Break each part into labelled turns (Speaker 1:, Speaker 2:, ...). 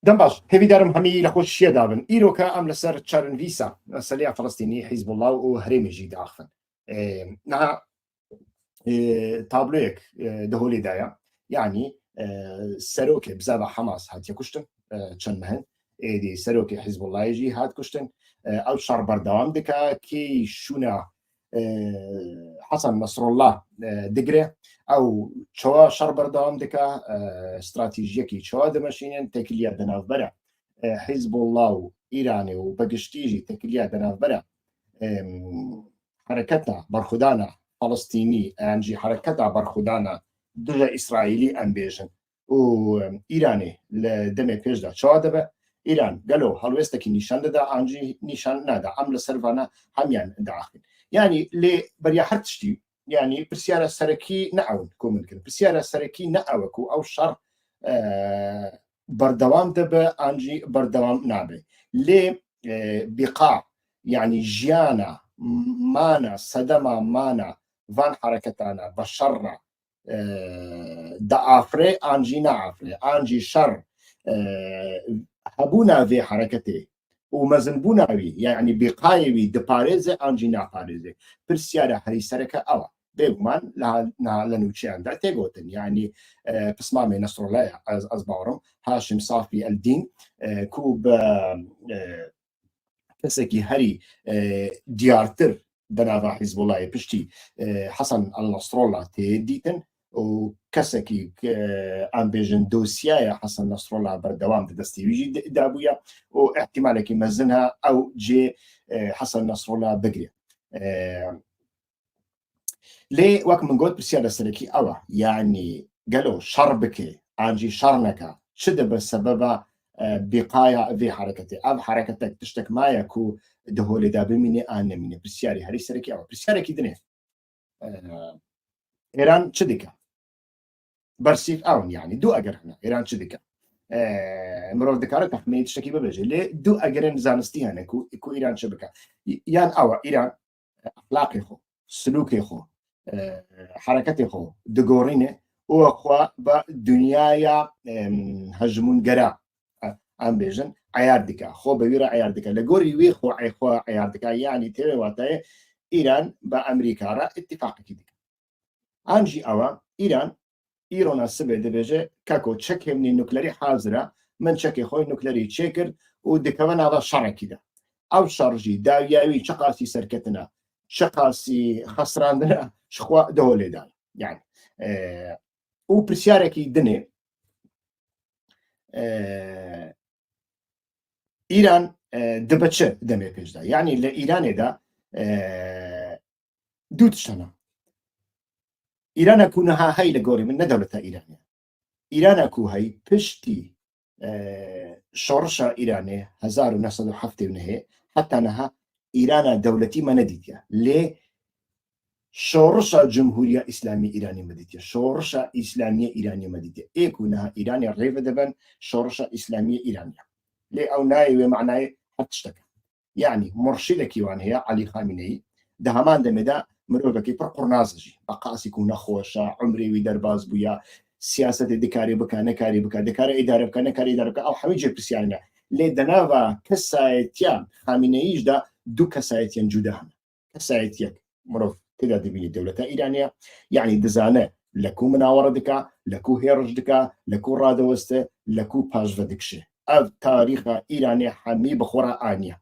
Speaker 1: دەم باش هێویدارم هەمی لە خۆشیە دابن ئیرۆکە ئەم لەسەر چارنویسە سەلیا فەڵەستینی حیزب الله و هەرێمێژی داخن نها تابلۆیەک دەهۆلێدایە یعنی سەرۆکێ بزاوە حەماس هاتیە کوشتن چەند مەهن ئێدی سەرۆکی حیزب اللهیژی هات کوشتن ئەو شەڕ بەردەوام دکا کێ شوونە حەسەن نەسڕڵڵاه دگرێ ئەو چوا شەڕ بەردەوام دکا استراتیژیەکی چوا دەمەشینێن تەکلیە دەناوبەرە حیزب الله و ئیرانێ و بەگشتیژی تەکلیە دەناوبەرە حرەکەتە بەرخودانە فەڵەستینی ئەنجی حرەکەتە بەرخودانە دژە ئیسرائیلی ئەمبێژن و ئیرانێ لە دەمێ پێشدا چوا دەبە ئیران گەلۆ هەڵوێستێکی نیشان دەدا ئەنجی نیشان نادا ئەم لە سەرڤانە هەمیان داخن یعنی لێ بەریا هەر تشتی یعنی پرسیارە سەرەکی نەئەون کۆمنکرد پرسیارە سەرەکی نەئەوەک و ئەو شەڕ بەردەوام دەبە ئەنجی بەردەوام نابێ لێ بیقا یعنی ژیانە مانە سەدەما مانە ڤان حرەکەتانە بە شەڕە دەئافرێ ئەنجی نەئافرێ ئەنجی شەڕ هەبوونا vê حرەکەتێ و مەزنبووناوی یعنی بیقایەوی دپارێزێ ئەنجی ناپارێزێ پرسیارە هەریسەرەکە ئەوە بێگومان لە نووچیاندا تێگوتن یعنی پسمامێ نەسڕڵایە ئەز باوەڕم هاشم سافی ئەلدین کو بە کەسێکی هەری دیارتر بەناڤە حیزب اللهی پشتی حەسەن ئەلنەسڕڵڵا تێدیتن و کەسێکی ئەمبێژن دۆسیایە حەسەن نەسڕڵڵا بەردەوام دەستێویژی دابووە و احتیمالێکی مەزنها ئەو جێ حەسەن نەسڕڵڵا بگرێ لێ وەک من گوت پرسیارە سەرەکی ئەوە یعنی گەلۆ شەڕ بکێ ئەنجی شەڕ نەکا چ دەبە سەبەبە بیقایە vê حرەکەتێ ئەم حرەکەتێک تشتێک مایە و دەهۆلێدا بمینێ ئان نەمینێ پرسیاری هەری سەرەکی ئەوە پرسیارێکی دنێ ئێران چ دیکە بەرسیف ئەون یعنی دوو ئەگەر هەنە ئێران چ دیکە مرۆڤ دەکارێت تەخمینی تشتێکی ببێژێ لێ دوو ئەگەرن زانستی هەنە کو ئیران چ بکە یان ئەوە ئیران ئەخلاقی خۆ سلووکی خۆ حرەکەتی خۆ دگۆڕینێ ئەوەخوا بە دنیایە هەژمونگەرە ئەم بێژن عیار دیکە خۆ بەویرە عیار دکە لە گۆری وێ خۆ ئەیخوا عیار دکە یعنی تێوێ واتایە ئیران بە ئەمریکارە اتفاقێکی دیکە ئەنجی ئەوە ئیران ئیرۆنا سبێ دەبێژێ کاکۆ چەکێمنی نوکلەری حازرە من چەکی خۆی نوکلەری چێ کرد و دکەوە ناوە شەڕێکیدا ئەو شەڕژی داویاوی چه قاسی سەرکەتنە چه قاسی خەسراندنە شخوا دەهۆلێدان یعنی و پرسیارێکی دنێ ئیران دەبەچە دەمێ پێشدا یعنی لە ئیرانێدا دوو تشتەنە ئیرانە کوونەها هەی لە گۆڕی من نەدەوڵەتە ئیرانە ئیرانە کو هەی پشتی شۆڕشە ئیرانێ 1970 نهێ حتا نەها ئیرانە دەوڵەتی مەنەدیتە لێ شۆڕشە جمهوریە ئیسلامی ئیرانی مەدیتە شۆڕشە ئیسلامیە ئیرانی مەدیتە ئێک و نەها ئیرانی ڕێوە دەبن شۆڕشە ئیسلامیە ئیرانیە لێ ئەو نایوێ معنای هەر تشتەکە یعنی مرشدێکی وان هەیە عەلی خامینەیی دە هەمان دەمێدا مرۆڤێکی پڕ قوڕنازژی بە قاسێک و نەخۆشە عمرێوی دەرباز بووە سیاسەتی دکاری بکە نەکاری بکە دەکارە ئیدارە بکە نەکاری ئیدارە بکە ئەو هەمووی جێ پرسیارنە لێ دەناوە کەسایەتیان خامینەییشدا دوو کەسایەتیان جودا هەن کەسایەتیەک مرۆڤ تێدا دەبینی دەوڵەتە ئیرانیە یعنی دەزانە لەکوو مناوەڕە دکا لەکوو هێڕش دکا لەکوو ڕادەوەستە لەکوو پاشڤە دکشێ ئەو تاریخە ئیرانی هەمی بخۆرە ئانیە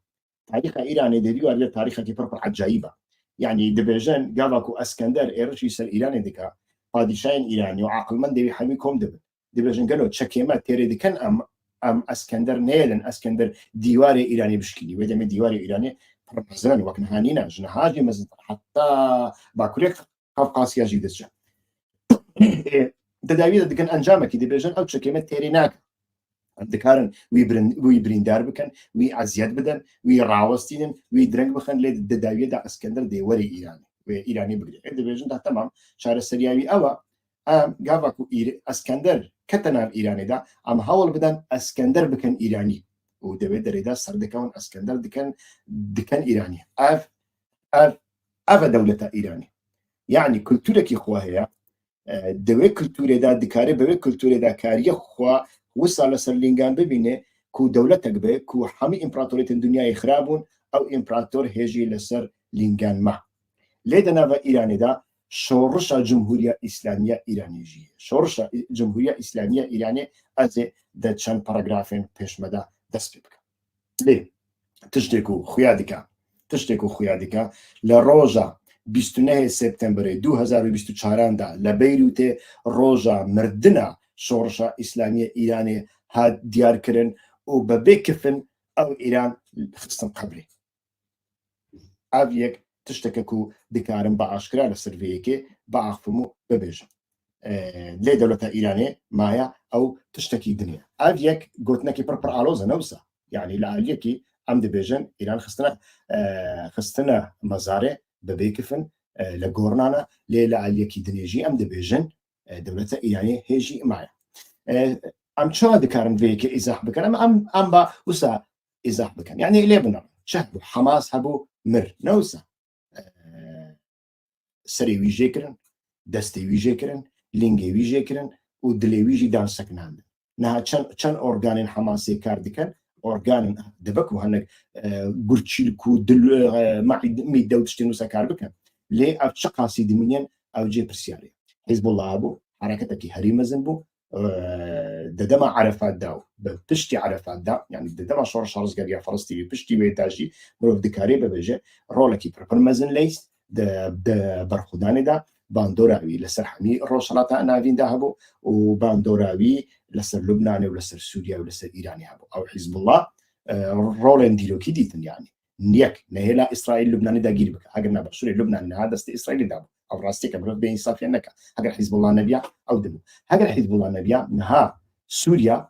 Speaker 1: تاریخە ئیرانی دەبیوە لێ تاریخێکی پڕ عەجایبە یعنی دەبێژن گاڤاک و ئەسکەندەر ئێرشی سەر ئیرانی دکا پادیشاین ئیرانی و عاقڵمەند دەوی هەمی کۆم دەبن دەبێژن گەلۆ چەکێمە تێرێ دکەن ئەم ئەسکەندەر نێدن ئەسکەندەر دیواری ئیرانی بشکیلی وێ دەمێ دیواری ئیرانی پڕمەزن وەک نهانینە ژنەهاجی مەزن حتا باکورێک قافقاسیاژی دەچە دەداویە دەکەن ئەنجامێکی دەبێژن ئەو چەکێمە تێرێ ناکە دەکارن وی بریندار بکەن وی ئەزیەت بدەن وی ڕاوەستینن وی درەنگ بخەن لێ دەداویەدا ئەسکەندەر دێوەری ئیرانی وێ ئیرانی بگرێت دەبێژن تا تەمام چارەسەریاوی ئەوە گاڤاک و ئەسکەندەر کەتە ناو ئیرانێدا ئەم هەوڵ بدەن ئەسکەندەر بکەن ئیرانی و دەبێت دەرێدا سەردەکەون ئەسکەندەر دکەن ئیرانی ئەڤە دەوڵەتە ئیرانی یعنی کولتورێکی خوا هەیە دەوێت کولتورێدا دکارێ بەوێ کولتورێدا کاریە خوا وسا لەسەر لینگان ببینێ كو دولتك به كو حمي إمبراطورية الدنيا خرابون أو إمبراطور هيجي لسر لينجان ما ليدنا في إيران دا شورش جمهورية إسلامية إيرانية شورش جمهورية إسلامية إيرانية أزي دا چند باراغرافين پیش مدا دست بك ليه تشتكو خيادك لروجا 29 سپتامبر 2024 دا لبيروت روجا مردنا شورشا إسلامية إيرانية هاد ديار كرن وببكفن أو إيران خصن قبري أبيك تشتككو دكارن باشكرا لسرفيكي باخفمو ببيجن ليه دولة إيرانية مايا أو تشتكي دنيا أبيك قلتناكي بربر آلوزا نوسا يعني لأبيكي أم دبيجن إيران خستنا مزاري ببيكفن لغورنانا ليه لأبيكي دنيجي أم دبيجن دولة إيرانية هيجي معايا أم شو دكارن فيكي إزاح بكن أم با وسا إزاح بكن يعني ليه بنا شهدوا حماس هبو مر نوسا سري ويجي كرن دستي ويجي كرن لينجي ويجي كرن ودلي ويجي دان سكنان نها چن أورغانين حماسي كاردكن أورغانين دبكو هنك قرتشيلكو دل مي دودشتينو سكار بكن ليه أو شقاسي دمينين أو جي برسياري حزب الله أبو حركتك هريمة زنبو ددما عرفات داو بشتي عرفات دا يعني ددما شورش رزقاريا فلسطيني بشتي بيتاجي مروف دكاري ببجي رولكي برمزن ليس د برخوداني دا باندوراوي لسر حمي روشلاتا نافين دهبو وباندوراوي لسر لبنان ولسر سوريا ولسر إيراني هبو أو حزب الله رولين ديلو كي ديتن يعني نيك نهلا إسرائيل لبنان دا جير بك هاجرنا بشوري لبنان هذا است إسرائيل دابو أو راستي كبرت بين صافي أنك هاجر حزب الله نبيا أو دمو هاجر حزب الله نبيا نها سوريا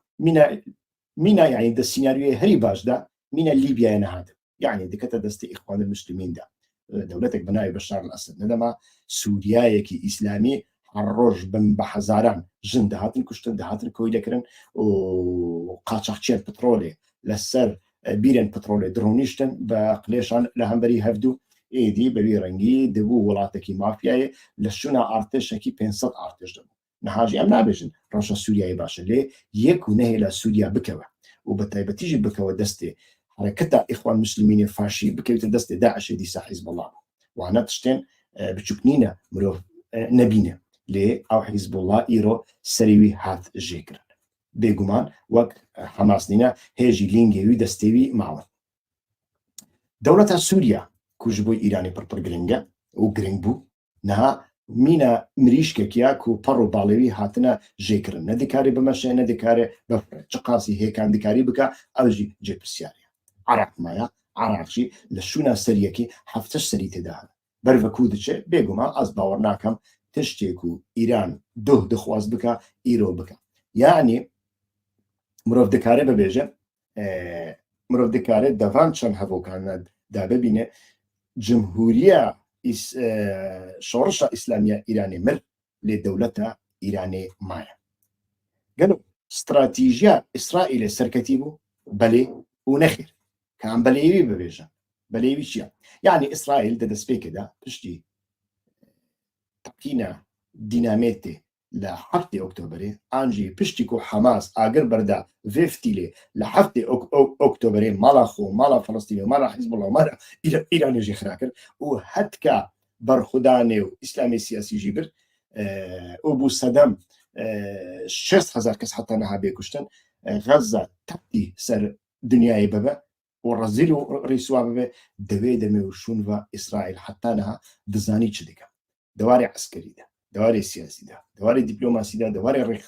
Speaker 1: منا يعني ده السيناريو هري باش دا من ليبيا نهاد يعني دكتا دست إخوان المسلمين دا دولتك بناء بشار الأسد ندما سوريا يكي إسلامي الرج بن بحزاران جند هاتن كشتن هاتن كويدا كرن وقاچاقچيان بترولي لسر بيرن بترولي درونيشتن بقليشان لهمبري هفدو ايدي ببيرنجي دبو ولاتكي مافياي لشونا ارتش كي 500 ارتش دبو نهاجي ام نابجن رشا سوريا باشا ليه يكو نهلا سوريا بكوا وبتيجي بكوا دستي حركتها إخوان مسلمين فاشي بكيت دست داعش دي حزب الله وأنا تشتين بتشكنينا مروف نبينا ليه أو حزب الله إيرو سريوي هات جيكر بيجومان وقت حماس دينا هيجي لينجي ودستيوي معه دولة سوريا كوجبو إيراني بربر جرينجا وجرينبو نها مينا مريشكا كياكو برو بالوي هاتنا جيكر ندكاري بمشي ندكاري بفرق شقاسي هيك عن دكاري بكا أو جي برسياري عراق مايا عراقشي لشونا سريكي حفتش سري تداها برفكودشي بيقو ما از باورناكم تشتيكو إيران دخواز بكا إيرو بكا يعني مروف دكاري ببيجة مروف دكاري دفان چن هفو كان دا ببينه جمهورية شورشة إسلامية إيراني مر لدولة إيراني مايا قالوا استراتيجية إسرائيل سركتيبو بلي ونخير كان بليوي ببيجا بليوي شيا يعني إسرائيل دست كده تشتي تقينا ديناميتي لحفتي أكتوبري أنجي بشتكو حماس آجر بردا فيفتيلي لحفتي أكتوبري مالا خو مالا فلسطيني مالا حزب الله مالا إيران يجي خراكر وهتكا برخداني وإسلامي سياسي جيبر أبو صدام 6000 كس حتى نها بيكشتن غزة تبدي سر دنياي بابا ورزيلو ريسوا بابا دوي دمي وشونفا إسرائيل حتى نها دزاني تشديكا دواري عسكري ده دواري سياسي ده دواري دبلوماسي ده دواري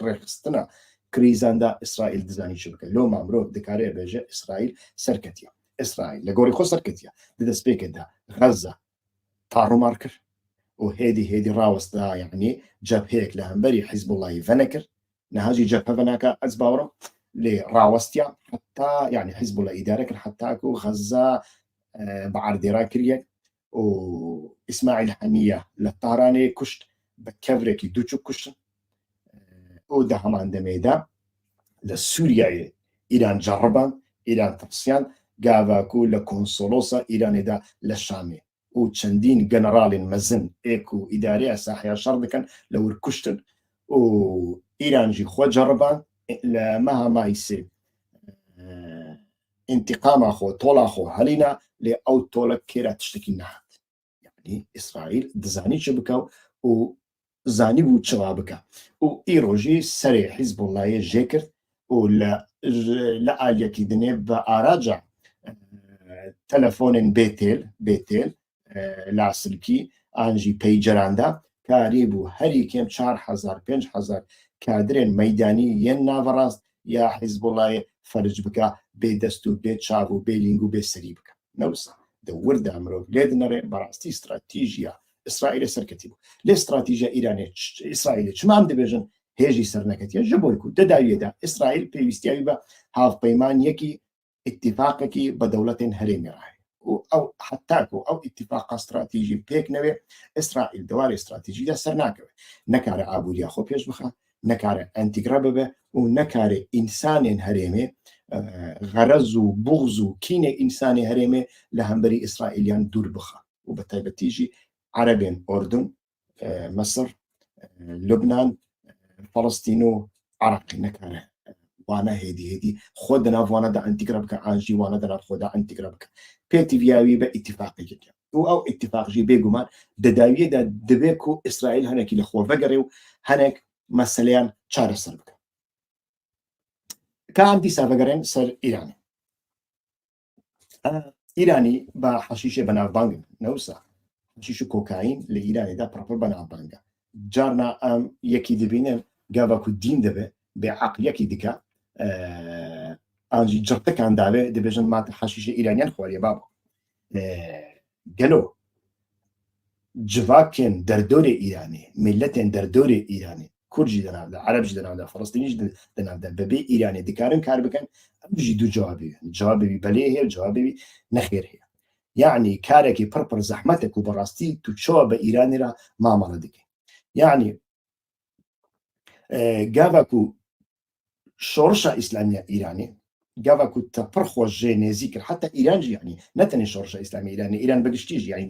Speaker 1: ريخستنا كريزان ده إسرائيل دزاني شبكة لو ما عمرو دكاري بيجا إسرائيل سركتيا إسرائيل لقوري خو سركتيا ده سبيك ده غزة طارو ماركر وهيدي راوس ده يعني جاب هيك لهمبري حزب الله يفنكر نهاجي جاب فناكا أزباورو لراوستيا حتى يعني حزب الله إدارك حتى أكو غزة بعرض راكريا وإسماعيل حنية للطهراني كشت بكفركي دوتشو كشت وده هم عندما دا لسوريا إيران جربان إيران تفسيان قاوا كل كونسولوسا إيران دا للشامي وچندين جنرال مزن إيكو إدارية ساحية شردكن لو الكشتن وإيران جي خو جربان لمها ما يصير انتقام خو طولا خو هلينا لأو طولا كيرا تشتكي نهات يعني إسرائيل دزاني شبكة وزاني بو شبابك وإيروجي سري حزب الله جيكر ولا لا يكي دنيب بأراجع تلفون بيتل لا سلكي آنجی پەیجەراندا کاری بوو هەری کێم 4,000-5,000 کادرێن مەیدانی یەن ناڤەڕاست یا حیزبوڵای فەرج بکە بێ دەست و بێ چاو و بێ لینگ و بێ سەری بکە نەوسا دەوردا مرۆڤ لێ دنەڕێ بەڕاستی استراتیژیا ئیسرائیل سەرکەتی بوو لێ استراتیژیا ئیرانی ئیسرائیل چمام دەبێژن هێژی سەرنەکەتیە ژە بۆی و دەداویێدا ئیسرائیل پێویستیاوی بە هاوپەیمانیەکی اتفاقێکی بە دەوڵەتێن هەرێمی ڕاهێ أو حتى أو اتفاق استراتيجي بيك نوي إسرائيل دوار استراتيجية سرناكوي نكار عبودية خو بيش بخا نكار انتقرابه ونكار إنسان هريمي غرز وبغز وكين إنسان هريمي لهمبري إسرائيليان دور بخا وبالتالي تيجي عربين أردن مصر لبنان فلسطين عراقي نكار وانا هدي خود نافوانا دا انتقرابك آنجي وانا دا خود انتقرابك پێتیڤیاوی بە اتفاقی کرد و ئەو اتفاقژی بێگومان دەداویەدا دەبێت و ئیسرائیل هەنێکی لە خۆ بەگەڕێ و هەنێک مەسەلەیان چارەسەر بکە کام دیسا بەگەڕێن سەر ئیرانی ئیرانی بە حەشیشە بەناوبانگن نەوسا حەشیش و کۆکاین لە ئیرانیدا پڕپڕ بەناوبانگە جارنا ئەم یەکی دەبینن گاواکو دین دەبێت بێ عەقلیەکی دیکە آنجی جرتکان داوێ دەبێژن ماتە حەشیشە ئیرانیان خواریە بابە گەلۆ جڤاکێن دەردۆرێ ئیرانی میلەتێن دەردۆرێ ئیرانی کورجی دەناودا عەرەبژی دەناودا فەڵەستینیش دەناودا بەبێ ئیرانی دەکارن کار بکەن ئەمژی دوو جوابێوی بەلێ هەیە جوابێوی نەخێر هەیە یعنی کارێکی پڕپڕ زەحمەتێک و بەڕاستی تو چۆ بە ئیرانی را مامەڵە دەکەین یعنی گاڤاک و شۆڕشە ئیسلامیە ئیرانی گاواکو تەپڕ خۆشێ نێزی کرد حتا ئیرانجی ینی نەتەنێ شۆڕشە ئیسلامی ئیرانی ئیران بەگشتیژ ینی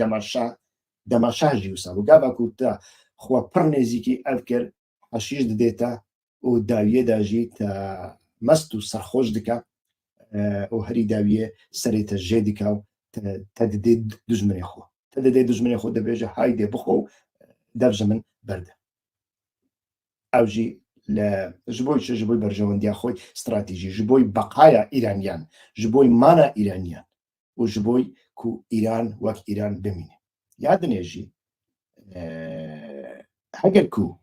Speaker 1: دەماشاژی وسا و گاواکو تا خۆ پڕ نێزیکی ئەف کرد حەشیش دەدێتە و داویێداژی تا مەست و سەرخۆش دکە و هەری داویە سەرێتە ژێ دیکە و تەدەدێت دوژمنی خۆ تەدەدێت دوژمنی خۆ دەبێژە های دێ بخۆ و دەبژە من بەردە ئەوژی ji bo ji bo berjewendiya xwe stratejî ji bo beqaya îraniyan ji bo mana îraniyan û ji bo ku îran wek îran bimîne yadinê jî heger ku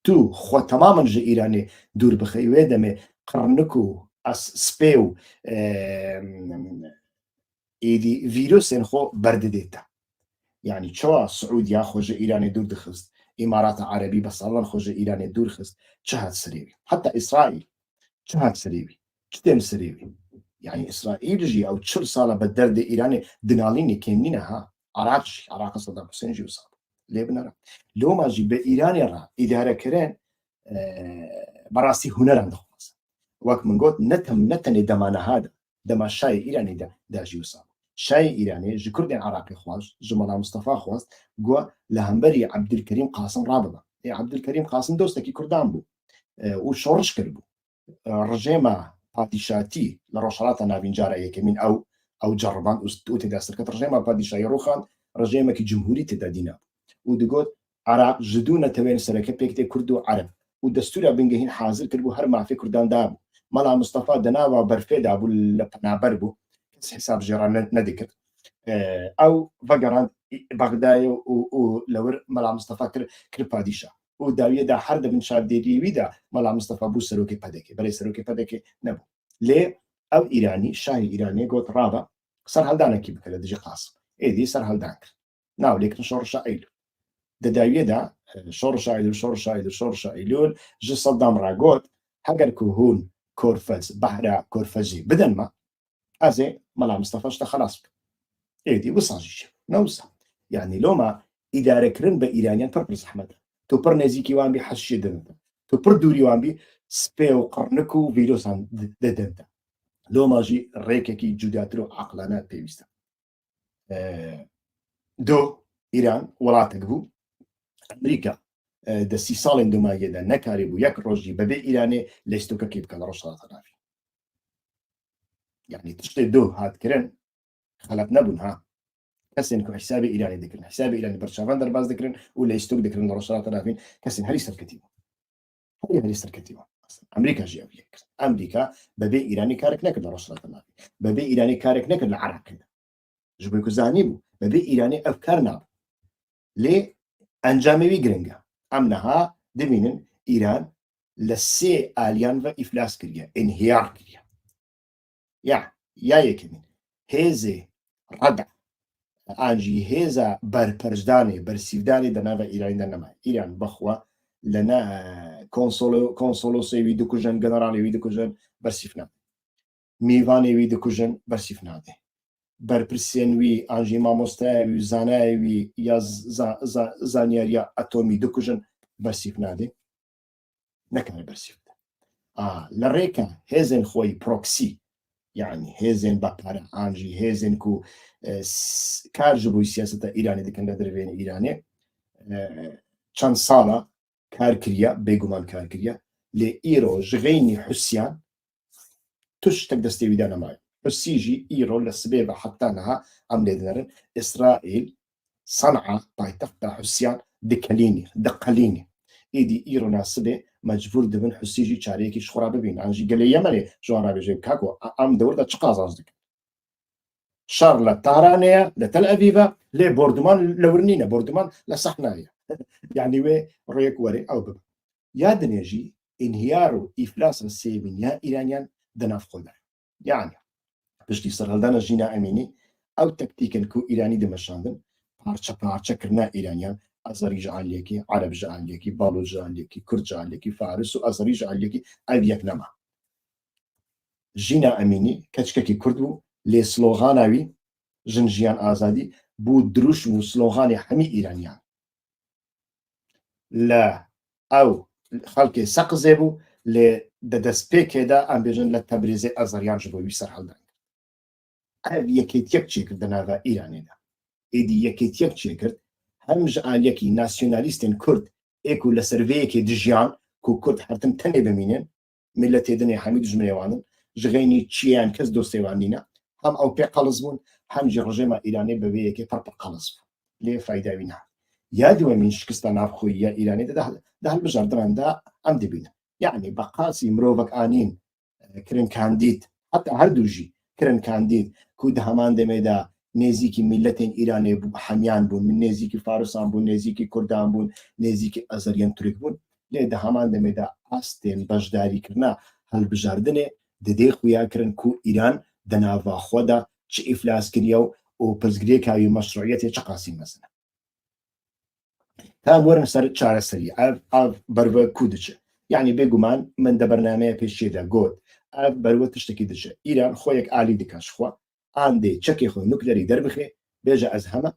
Speaker 1: tu xwe temamen ji îranê dûr bixî wê demê qirnik û spê û êdî vîrusên xwe berdidête yani çawa Siûdiya xwe ji îranê dûr dixist إمارات عربي بس الله خرج إيران دور خست شهد سريوي حتى إسرائيل شهد سريوي كتير سريوي يعني إسرائيل جي أو تشل صالة بالدرد إيراني دناليني كيمينها عراق صدام حسين جي وصاب ليه بنرى لو ما جي بإيران را إدارة كرين براسي هنر عنده خلاص وقت من قلت نتني دمانة هذا دما شاي إيراني دا جي وصاب شای ئیرانی ji Kurdên Iraqê xwast ji mala Mustafa xwast got li hemberî Ebdulkerîm Qasim rabida Ebdulkerîm Qasim dostekî Kurdan bû û şoriş kiribû rejêma padîşatî li Rojhilata Navîncara yekemîn ew ceriband û têda sirket rejêma padîşayî rûxan rejêmekî cumhurî têda dîna û digot Iraq ji dû netewên sereke pêk tê Kurd û Ereb û destûra bingehîn hazir kiribû her mafê Kurdan dabû mala Mustafa di nava berfê dabû li penaber bû حساب جيران ندكت او فقران بغداد ولور ملا مصطفى كرباديشا وداويه دا حرد بن شاد دي ويدا ملا مصطفى بو سروكي بدكي بري سروكي بدكي نبو ليه او ايراني شاهي ايراني قلت رابع صار هلدانا كي بكلا دجي قاص اي دي صار هلدانك ناو ليك شور شايل داويه دا شور شايل جي صدام راغوت حقر كوهون كورفز بحرا كورفزي بدل ما ازي ملا مصطفى شتا خلاص ايدي وصاجي نوصا يعني لو ما اداره كرن بايرانيان بربر زحمت تو بر نزيكي وان بي حشي دنت تو بر دوري وان بي سبيو قرنكو فيروسان ددنت لو ما جي ريكي جوداترو عقلنا بيوستا دو ايران ولا تقبو امريكا د سي سالين دو ما يدا نكاري بو يك روجي ببي ايراني ليستو كيف كان رشاط نافي يعني تشتي دو هات كرن خلط نبون ها كسن كو حسابي إيراني ذكرن حسابي إيراني برشافان درباز ذكرن ولا يستوك ذكرن رشارات رافين كسن هري سركتيبه هري سركتيبه أمريكا جي أبيك أمريكا ببي إيراني كارك نكر رشارات رافين ببي إيراني كارك نكر العراق كده جبري كوزاني بو ببي إيراني أفكارنا ليه أنجامي جرينجا أمنها دمينن إيران لسه آليان و إفلاس كريا انهيار كريا يا يكمن هزي ردع آنجي هزا برپرجداني برسيفداني دناوا إيران دنما إيران بخوا لنا كونسولو سيوي دكوجن جنرالي وي دكوجن برسيفنا ميواني وي دكوجن برسيفنا ده برپرسين وي آنجي ماموستا وي زاناي وي يا زانياريا أتومي دكوجن برسيفنا ده نكمل برسيف لريكا هزن خوي بروكسي يعني هزن بابارا آنجي هزن كو كارجبو سياسة إيراني دكان دربين إيراني چند سالا کار کردیا بێگومان کار کردیا لێ ئیرۆ ژغینی حوسیان توش تەک دەستێویدا نەمای حوسیژی ئیرۆ لە سبێ بە حەتانەها ئەم لێ دەنەرن ئیسرائیل صنعاء پایتەختە حوسیان دقەلینی ئیدی ئیرۆ ناسبێ مەجبور دەبن حوسیژی چارەیەکی شخڕا ببین ئەنجی گەلەی یەمەنێ ژوانرا بێژێ کاکۆ ئەم دەوردە چ قازانج دەکەن شەڕ لە تارانەیە لە تەل ئەڤیڤە لێ بۆردومان لەورنینە بۆردومان لە سەحنایە يعني وي رويك وري أو بب يا دنيجي انهيار إفلاس السيمين يا إيرانيان دناف خلنا يعني بشتي صار هلدانا جينا أميني أو تكتيكن كو إيراني دمشاندن بارچا كرنا إيرانيان أزري جعليكي عرب جعليكي بالو جعليكي كرد جعليكي فارس وأزري جعليكي أبيك نما جينا أميني كتشككي كردو لي سلوغاناوي جنجيان آزادي بو دروش و سلوغاني حمي إيرانيان لا أو خلقي سقزبو ل ددسبي كده أم بيجن لتبريزي أزريان جبو يسر حلدان أب يكيت يكشيكر دناغا إيراني دا إيدي يكيت يكشيكر هم جعل يكي ناسيوناليستين كرد إيكو لسرفيكي دجيان كو كرد حرتم تني بمينين ملتي دنيا حميد جمنيوانن جغيني تشيان كز دوستيوانينا هم أو بي قلزبون هم جي رجيما إيراني ببيكي بربر قلزبو ليه فايدة بينها يادو من شكستان أفخوية إيراني ده البجار دران ده أم دبينا يعني بقاسي مروفك آنين كرن كانديد حتى هردوجي كرن كانديد كود همان دميدا نزيكي ملتين إيراني حميان بون من نزيكي فارسان بون نزيكي كردان بون نزيكي أزريان ترك بون ليه ده همان دميدا أستين بجداري كرنا هالبجار دني ددي خويا كرن كو إيران دناوا خودا چه إفلاس كريو وبزغريكا يو مشروعيتي چقاسي مثلا تا ورن سر چارە سەری ئاv بەربە کو دچێ یعنی بێگومان من دە بەرنامەیە پێشێدا گوت ئاv بەروە تشتێکی دچێ ئیران خۆیەک ئالی دکاشخوا ئاندێ چەکی خۆی نوکلەری دەربخێ بێژە ئەز هەمە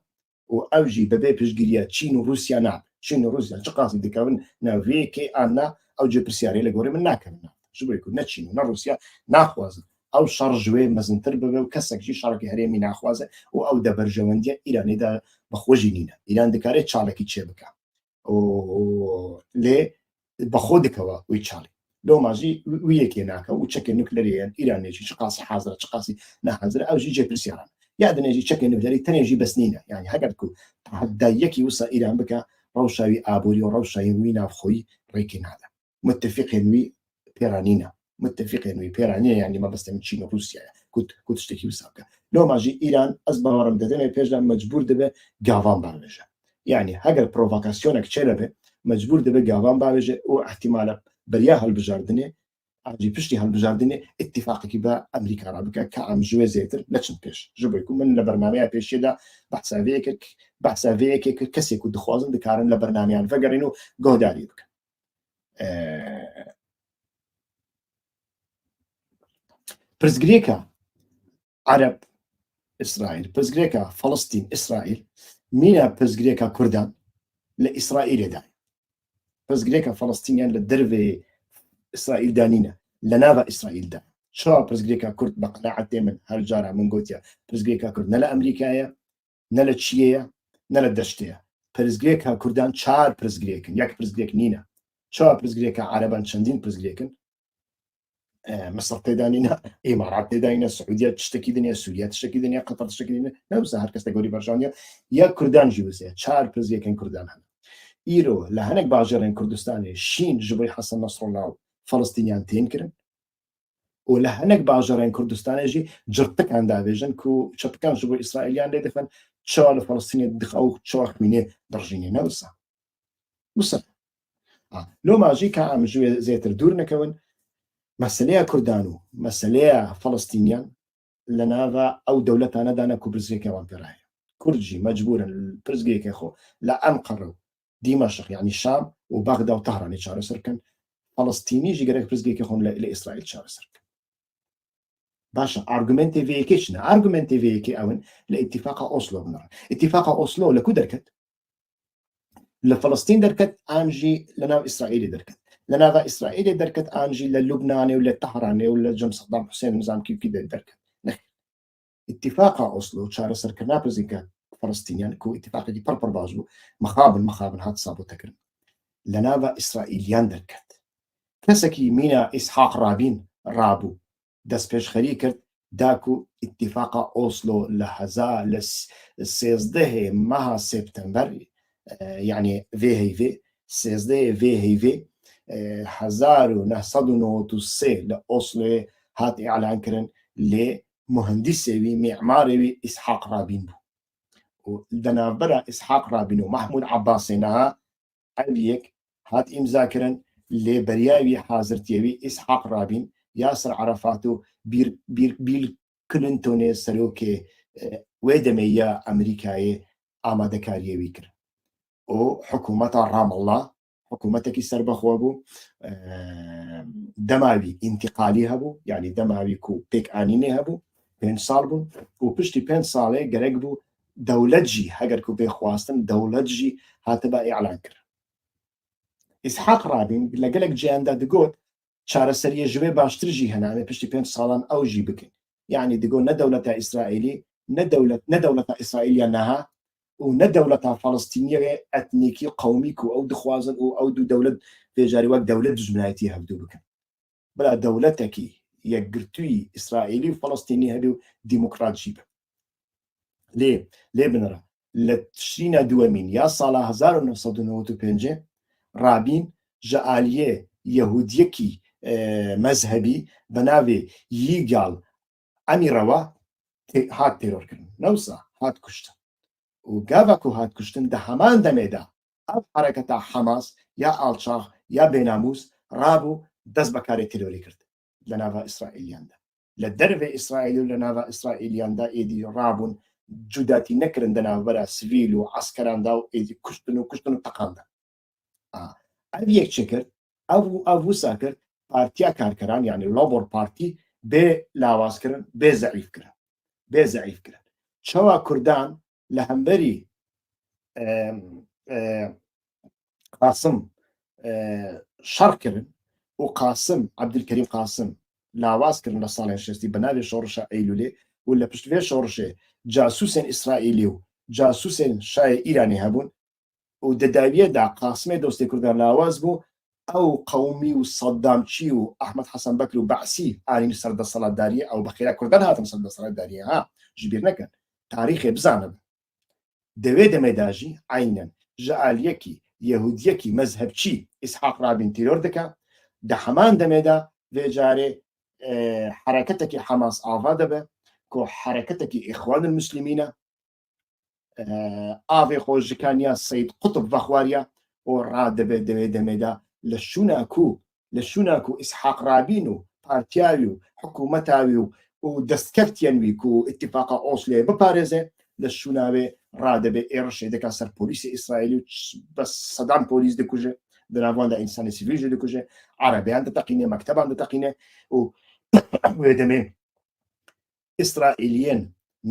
Speaker 1: و ئەوژی بەبێ پشگیریە چین و رووسیا نا چین و رووسیا چ قاسی دکەون ناوێکێ ئانا ئەو جێ پرسیارەی لە گۆڕێ من ناکەن ژبێک و نەچین و نە رووسیا ناخوازن ئەو شەڕ ژوێ مەزنتر ببێ و کەسێکی شەڕکی هەرێمی ناخوازە و ئەو دەبەرژەوەندیە ئیرانیدا بەخۆشی نینە ئیران دەکارێت چاڵێکی چێ بکە لێ بەخۆ دکەوە وی چاڵی لۆ ماژی ویەکێ ناکە و چەکە نوکلەریان ئیرانێکی چ قاسی حازرە چ قاسی نەحازرە ئەوژی جێ پرسیاران یا دنێژی چەکە نوکلەری تەنێژی بەسنینە یعنی هەگەر کو هەدایەکی وسە ئیران بکە ڕەوشاوی ئابووری و ڕەوشایی وی نافخۆی ڕێکی نادا متفقێن وی پێرانینە متفقێن وی پێرانیە یعنی مەبەستە من چین و رووسیایە کوت شتێکی وسا بکە لۆ ماژی ئیران ئەس باوەڕم دەدەمێ پێشدا مەجبور دەبێ گاوان بانێژە يعني هەگەر پرۆڤاکاسیۆنێک چێ دەبێ مەجبور دەبێ گاوان باوێژێ و احتیمالە بەریا هەڵبژاردنێ ئاجی پشتی هەڵبژاردنێ اتفاقێکی بە ئەمریکا را بکە کە ئەم ژوێ زێتر نەچن پێش ژبێک و من لە بەرنامەیە پێشێدا بەحساوەیەکێک کەسێک و دخوازن دکارن لە بەرنامیان vەگەڕین و گۆداری بکەن پرسگرێکە عەرەب إسرائيل پرسگرێکە فەڵەستین ئیسرائیل مینە پرسگرێکە کوردان لە ئیسرائیلێدا پرسگرێکە فەڵەستینیان لە دەرێ ئیسرائیل دانینە لە ناوە ئیسرائیلدا چا پرسگرێکە کورد بە قەناعەتێ من هەر جارە من گوتیە پرسگرێکە کورد نە لە ئەمریکایە نە لە چیەیە نە لە دەشتەیە پرسگرێکە کوردان چار پرسگرێکن یەک پرسگرێک نینە چا پرسگرێکە عەرەبان چەندین پرسگرێکن مصر تێدانینە، ئێمارات تێدانینە، سعودیا تشتێکی دنیا، سووریا تشتێکی دنیا، قەتەر تشتێکی دنیا، نەوسە هەر کەس گەوری بەرژانیا یا کوردانژی وسەیە 4 پرزیەکەن کوردان هەن. ئیرۆ لە هەنێک باژێڕێن کوردستانی شین ji بۆی حەسەن نەسڕڵڵا و فەڵەستینیان تێن کردن و لە هەنێک باژەڕێن کوردستانێژی جرتەکان دابێژن و چەپەکان ji بۆ ئیسرائیلیان لێ دەفەن چاوا لە فەڵەستینێ دخە و چاوا خوێنێ دڕژینێ نەوسە وسە لۆ ماژی کە ئەم زێتر دوور نەکەون مەسلەیە کوردان و مەسلەیە فەڵەستینیان لە ناوە ئەو دەولەتانەدانە و برزگێکەوان پێڕایە کوردجی مەجبورن پرزگێکی خۆ لە ئەنقەرە و دیمەشق یعنی شام و بەغدا و تەهرانی چارەسەرکەن فەڵەستینیژی گەرەک پرزگێکی خۆن لە ئیسرائیل چارەسەرکەن. باشە ئارگومنتی vەیەکێ چنە؟ ئارگومنتی vەیەکی ئەون لە ئیتیفاقا ئۆسلۆ بنەڕە. ئیتیفاقا ئۆسلۆ لەکوو دەرکەت؟ لە فەڵەستین دەرکەت ئانژی لە ناو ئیسرائیلی دەرکەت. لە ناوە ئیسرائیلی دەرکەت ئانژی لە لوبنانێ و لە تەهرانێ و لە جەم سەدام حوسێن نزامکیکی دەرکەت. اتفاقا ئۆسلۆ چارەسەرکردنا پرزیکە فەڵەستینیان کە اتفاقێکی پڕ باش بوو مەخابن هات سابوتەکردن لە ناوە ئیسرائیلیان دەرکەت. کەسێکی مینە ئیسحاق رابین ڕابوو دەست پێشخەری کرد داکو اتفاقا ئۆسلۆ لە 13 مەها سپتەمبەر یعنی vê 13 vê 1993 لە ئۆسلۆ هات ئیعلانکردن لێ مهندسێوی میعمارێوی ئیسحاق رابین بوو و دەناوبەرە ئیسحاق رابین و محمود عەباسێنەها ئەویەک هات ئیمزاکردن لێ بەریاوی حازرتیەوی ئیسحاق رابین یاسر عەرەفات و بیل کلنتۆنێ سەرۆکێ وێ دەمەیە ئەمریکایە ئامادەکاریەوی کرد و حکوومەتە ڕامەڵڵا حکوومەتێکی سەربەخۆ بوو دەماوی ئینتیقالی هەبوو یعنی دەماوی و پێکئانینێ هەبوو 5 ساڵ بوون و پشتی 5 ساڵێ گەرەک بوو دەولەتژی هەگەر و پێ خواستن دەولەتژی هاتە بە ئیعلان کرد. ئیسحاق رابین لەگەلێک جیاندا دەگوت چارەسەریە ژوێ باشترژی هەنامێ پشتی 5 ساڵان ئەوژی بکەین یعنی دەگۆ نەدەولەتە ئیسرائیلی نەدەولەتە ئیسرائیلیان نەها و نەدەولەتە فەڵەستینیەوێ ئەتنیکی قەومیک و ئەو دخوازن و ئەو دوو دەولەت پێجاری وەک دەولەت دژمنایەتی هەفتوو بکەن بەلا دەولەتێکی یەکگرتووی ئیسرائیلی و فەڵەستینی هەبی و دیموکراتژی بە لێ بنەرە لە تشرینە دووەمین یا ساڵە 1995 رابین ژە ئالیێ یەهودیەکی مەزهەبی بە ناوێ ییگاڵ ئەمیڕەوە هات تێرۆرکردن نەوسا هات کوشتن و گاڤک و هات کوشتن دە هەمان دەمێدا ئەو حرەکەتە حەماس یا ئاڵچاغ یا بێناموس ڕابوو دەست بەکارێ تێرۆری کرد لە ناوە ئیسرائیلیاندا لە دەرەوێ ئیسرائیل و لە ناوە ئیسرائیلیاندا ئێدی ڕابوون جوداتی نەکردن دەناوبەرە سڤیل و عەسکەراندا و ئێدی کوشتن و تەقاندا. ئەو یەک چ کرد ئەو وسا کرد پارتیا کارکەران یعنی لۆبۆر پارتی بێ لاوازکردن بێ زەعیفکردن چاوا کوردان لە هەمبەری قاسم شەڕکردن و قاسم عەبدولکەریم قاسم لاوازکردن لە ساڵێن شەستی بە ناوێ شۆڕشە ئەیلولێ و لە پشتوێ شۆڕشێ جاسووسێن ئیسرائیلی و جاسووسێن شایە ئیرانی هەبوون و دەداویەدا قاسمێ دۆستی کوردان لاواز بوو ئەو قەومی و سەدامچی و ئەحمەد حەسەن بەکر و بەعسی ئاین سەردەسەڵاتداریە ئەو بەخێرا کوردان هاتن سەردەسەڵاتداریە ها ژبیر نەکەن تاریخێ بزانن دەوێ دەمەداژی عینەن ژە ئالیەکی یەهودیەکی مەزهەبچی ئیسحاق رابین تیرۆر دەکا دە هەمان دەمێدا وێجارێ حرەکەتێکی حەماس ئاوا دەبێ کۆ حرەکەتێکی ئیخوان المسلمینە ئاوێ خۆشەکانیا سەید قوتب بەخواریە و ڕادەبێت دەوێ دەمێدا لە شووناک و ئیسحاق رابین و پارتیاوی و حکوومەتاوی و دەستکەفتیانوی و ئیتیفاقا ئۆسلۆ بپارێزێ لە شووناوێ ڕادەبێ ئێڕشێ دەکا سەر پۆلیسی ئیسرائیلی و بە سەدان پۆلیس دەکوژێ دەناواندا ئینسانی سیڤیل دەکوژێ عەرەبیان دەتەقینێ مەکتەبان دەتەقینێ و وێ دەمێ ئیسرائیلیەن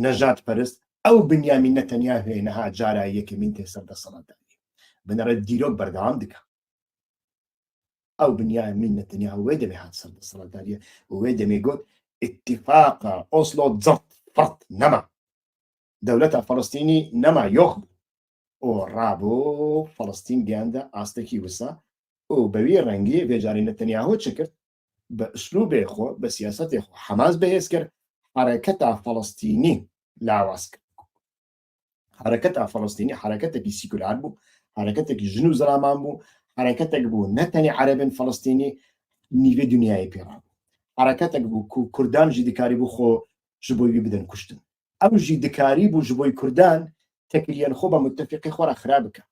Speaker 1: نەژاد پەرست ئەو بنیامین نەتەنیا هێنەها جارای یەکەمین تێ سەردەسەڵاتداری بنەرە دیرۆک بەردەوام دکە ئەو بنیامین نەتەنیا وێ دەمێ هات سەردەسەڵاتداریە وێ دەمێ گوت ئیتیفاقا ئۆسلۆ جەڕت فەرت نەما دەولەتە فەڵەستینی نەما یۆخ و ڕابوو فەڵەستین گیاندا ئاستێکی وسا و بەوی ڕەنگی بێجاری نەتەنیاهۆ چ کرد بأسلوب خو بسياسة خو حماس بهيسكر حركة فلسطيني لا واسك حركة فلسطيني حركتك سيكولار بو حركتك جنو زرامان بو حركتك بو نتني عرب فلسطيني نيفي دنياي بيرا حركتك بو كردان جي دكاري بو خو جبوي بدن كشتن او جي دكاري بو جبوي كردان تكليان خوبا متفقي خورا خرابك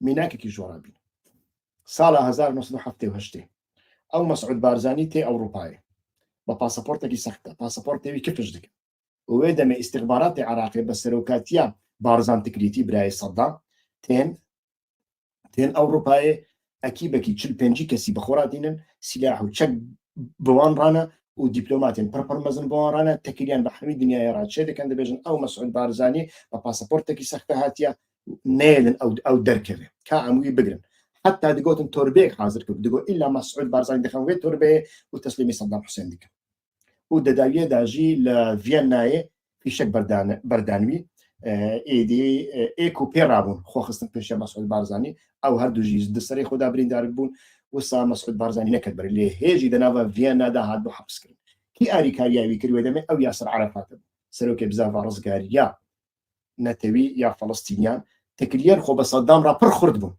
Speaker 1: ميناك كي جورابين سالا 1978 او مسعود بارزاني تي اوروباي بباسبورتكي سخته باسبورتي كيفاش دك ويدم استخبارات عراقي بسروكاتيا بارزان تكريتي براي صدام تين اوروباي اكيبكي تشل بنجي كسي بخوراتين سلاح وتشك بوان رانا ودبلوماتين بربر مزن بوان رانا تكليان بحمي دنيا يراد شيء كان دبيجن او مسعود بارزاني بباسبورتكي سخته هاتيا نيلن او دركبه كعموي بقرن حتى دقوتن توربيك حاضر دقو الا مسعود بارزاني دخل وي توربي وتسليمي صدام حسين دك ودداويه داجي لفييناي في شك بردانوي ايدي ايكو بيرابون خو خصن بيش مسعود بارزاني او هردو جيز دسري خدا برين داربون وسا مسعود بارزاني نكبر اللي هيجي دنافا فيينا دا هاد بو حبس كرين كي اري كارياوي كريوي دمي او ياسر عرفات سروكي بزافا رزقاريا نتوي يا فلسطينيان تكليان خو بصدام را پر خرد بون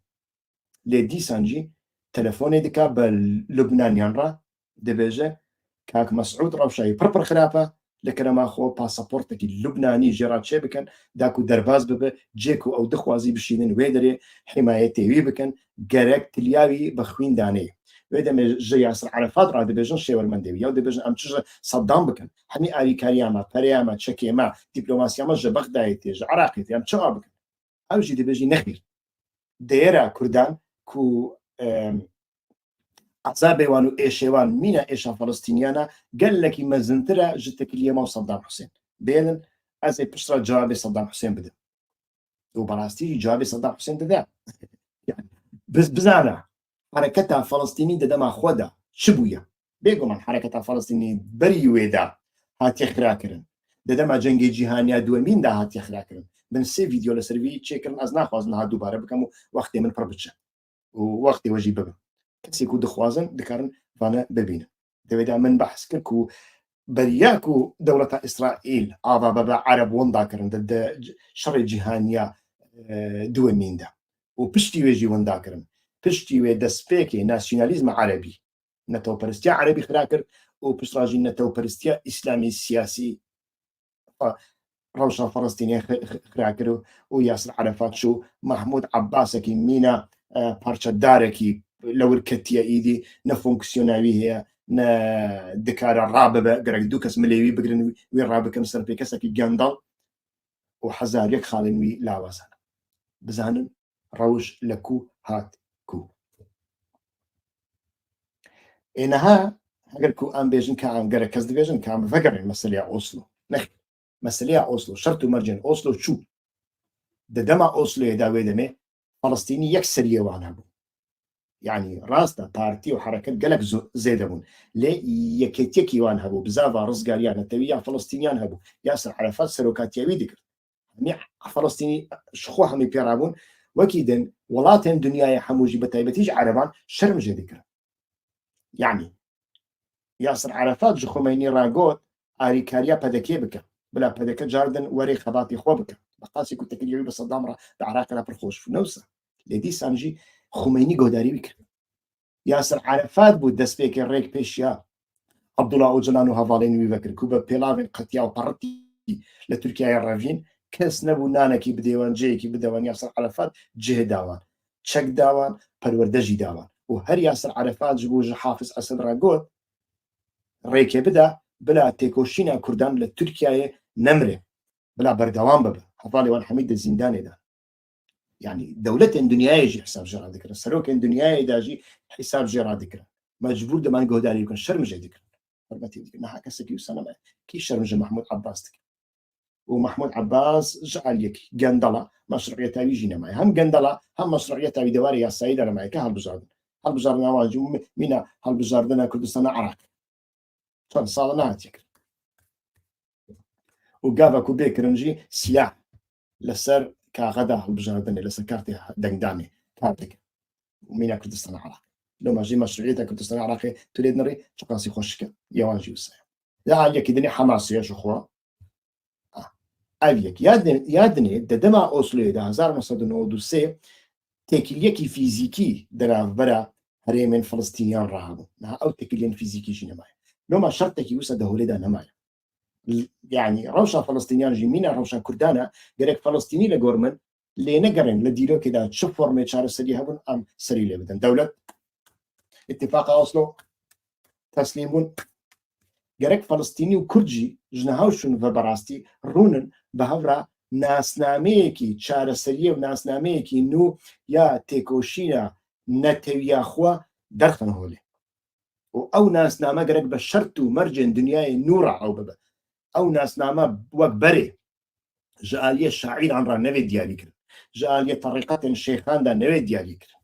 Speaker 1: لي دي سانجي تلفوني دكا بلبنانيان را دبيجه كاك مسعود روشاي بربر خلافه لكن ما خو باسبورتك اللبناني جرات شي بكن داكو درباز بب جيكو او دخوازي بشينن ويدري حمايتي وي بكن جرك تلياوي بخوين داني ويدم جي ياسر عرفات را دبيجن شيور مندوي يا دبيجن ام تشج صدام بكن حمي اري كارياما برياما تشكيما دبلوماسيا ما جبخ دايتي عراقي ام تشاب بكن او جي دبيجي نخير ديرا كردان كو عذابي وانو ايشيوان مينا ايشا فلسطينيانا قال لك مزنترا جتك اليوم صدام حسين بين ازي بشرا جوابي صدام حسين بدا وبراستي جوابي صدام حسين بدا يعني بزانا حركتها فلسطيني دا ما خودا شبويا بيقول من حركتها فلسطيني بري ويدا هات يخراكرن دا ما جنگي جهانيا دو مين دا هات يخراكرن من سي فيديو لسرفي تشيكرن از ناخوازنا دوباره بكمو وقتي من بربتشا ووقتي وجي ببن کسی کو دخوازن دکارن فانا ببینن دویدا من بحث کرد بریاکو دولت اسرائیل آوا بابا عرب وندا کرن ضد شر جهانیا دو میندا و پشتی ویجی وندا کرن پشتی وی دسپیکی ناسیونالیزم عربی نتو پرستیا عربی خراکر و پشتراجی نتو پرستیا اسلامی سیاسی روشن فلسطینی خراکر و یاسر عرفات شو محمود عباسکی مینا پارچه دارکی لو ركتيا ايدي نفونكسيوناوي هي نا دكار الراببه قرق دوكس مليوي بقرن وين رابك مسر بيكسك جاندال وحزاريك خالنوي لا وزن بزانن روج لكو هات كو انها هقلكو ام بيجن كان قرق كز ديفيجن كان فقر مسليا اوسلو نخ مسليا اوسلو شرط مرجن اوسلو شو دما اوسلو يداوي دمي فلسطيني يكسر يوانها يعني راستا بارتي وحركات قالك زيدبون لي يكتيكي وان هبو بزافا رزقاريان التوية فلسطينيان هبو ياسر عرفات سروكاتيوي ذكر يعني فلسطيني شخوها مي بيرابون وكيدن ولاتن دنيا حموجي بتايبتيج عربان شرمجة ذكر يعني ياسر عرفات جخوميني راقوت آريكاريا بدكي بك بلا بدك جاردن وري خباتي خوبك بقاسي كنت كليوي بصدام را بعراقنا برخوش في نوسا لدي سانجي خميني قداري بك ياسر عرفات بود دست بيك الريك بيشيا عبد الله اوجلان وهافالين ويفكر كوبا بيلافين قتيا وبرتي لتركيا الرافين كاس نبو نانكي بديوان جيكي بديوان ياسر عرفات جه داوان تشك داوان پروردجي داوان وهر ياسر عرفات جبوج حافظ اسد راقود ريك بدا بلا تيكوشينا كردان لتركيا نمره بلا بردوان ببا هافالي وان حميد الزنداني ده يعني دولة دنيا يجي حساب جرا ذكر السروك دنيا يداجي حساب جرا ذكر مجبور دمان جوداري يكون شرمجة ذكر فرمتي ذكر نها كسكي وسلام كي شرمجة محمود عباس ذكر ومحمود عباس جعل يكي جندلا مشروعية تاوي جينا معي هم جندلا هم مشروعية تاوي دواري يا سيد أنا معي كهالبجار هالبجارنا واجو منا هالبجاردنا كردستان عراق شان صالنا هاتيك وقافا كوبيك رنجي سلاح لسر كغدا هالبجاردنا لسر كارتي دنجداني كارتك ومينا كردستان عراق لو ماجي مشروعية كردستان العراقي تريد نري شقاسي خوشك يواجي وسا لا عليك دني حماسية شخوا أبيك يادني ددما أوسلو ده 1993 تكليكي فيزيكي دراف برا هريمن فلسطينيان راهبو أو تكلين فيزيكي شنو معي لو ما شرطك يوسا دهولي ده نماي يعني روشا فلسطينيان جيمينا روشا كردانا قالك فلسطيني لجورمن اللي نقرن لديرو كده تشوف فورمة شعر السري هبن أم سري لبدن دولة اتفاق أوسلو تسليمون قالك فلسطيني وكردجي جنهاوشون وبراستي رونن بهورا ناسنامەیەکی چارەسەریە و ناسنامەیەکی نو یا تێکۆشینە نەتەویە خوا دەرخن هۆلێ و ئەو ناسنامە گەرەک بە شەرت و مەرجێن دنیای نوڕە ئەو ببە ئەو ناسنامە وەک بەرێ ji aliyê şaîran ra nevê diyarî kirin ji aliyê terîqetên şêxan da nevê diyarî kirin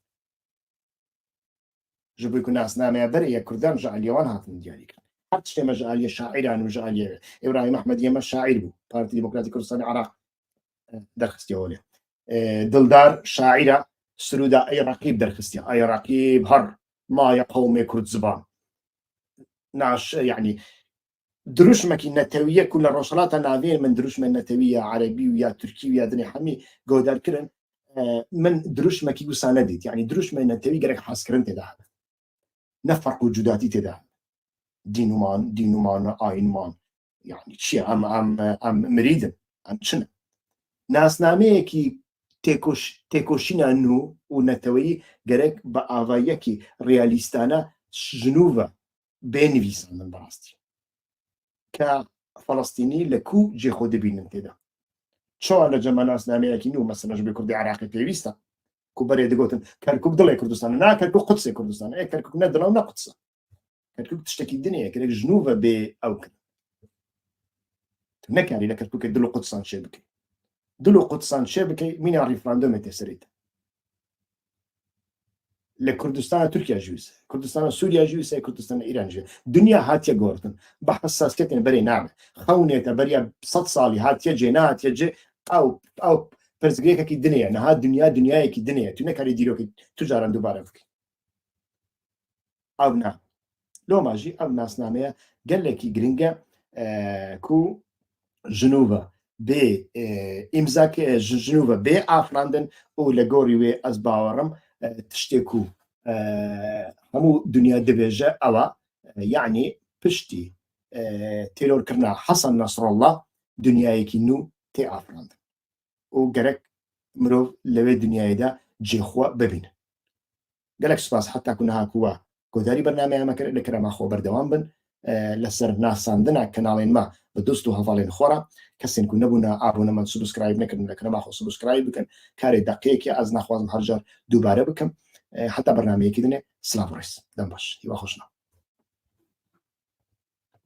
Speaker 1: ji bo ku nasnameya berê ya Kurdan ji aliyê wan hatin diyarî kirin her tiştê me ji aliyê şaîran û ji aliyê İbrahim Ehmediyê me şaîr bû Partî Demokratîk Kurdistanê Iraq derxistiye holê Dildar şaîra Siruda ey Raqîb derxistiye ey Raqîb her maya qewmê Kurd ziban naş yani دروشمكي نتوية كل رسالات نافين من دروشمة نتوية عربي ويا تركي ويا دني حمي جودار كرن من دروشمكي وسانديت يعني دروشمة نتوية جرك حاسكرن تدا نفرق وجوداتي تدا دينومان آينمان يعني شيء أم مريدن أم شنو ناس نامي كي تكوشينا نو ونتوية جرك بأوايكي رياليستانا جنوبا بينفيسان من براستي كفلسطيني لكو جي خود بينن تدا شو على جمع ناس ناميكي نو مثلا جبي كردي عراقي بيويستا كو بري دغوتن كركوك دلي كردستان نا كركوك قدسي كردستان اي كركوك ندلا ونا قدس كركوك تشتكي الدنيا كرك جنوبا بي اوكل نكاري لكركوك دلو قدسان شبكي دلو قدسان شبكي مين يعرف راندوم تسريت لكردستان تركيا جويس كردستان سوريا جويس كردستان ايران جويس دنيا هاتيا غورتن بحساسيتين بري نعم خونيته بريا 100 صالي هاتيا جينا هاتيا جي او برزغيكا كي الدنيا نها دنيا كي الدنيا تنكاري ديرو كي تجارا دوباره فيك او نا لو ماجي او ناس ناميه قال لك جرينجا كو جنوبا ب امزاك جنوبا ب افراندن او لغوري وي از باورم تشتكو همو دنيا دبيجة أو يعني بشتي تيلور كرنا حسن نصر الله دنيا يكينو تي أفراند وقالك مروف لوي دنيا دا جيخوا ببين قالك سباس حتى كنا هاكوا كوداري برنامج ما كان لكرا خو بردوام بن لسر ناس عندنا كنالين ما بدوستو هفالين خورا كسين كنا بنا أبونا من سبسكرايب نكرنا لكنا ما خو سبسكرايب بكن كاري دقيقة از نخوازم هرجار دوباره بكم حتى برنامج كدنه سلام رئيس دم باش يبقى خوشنا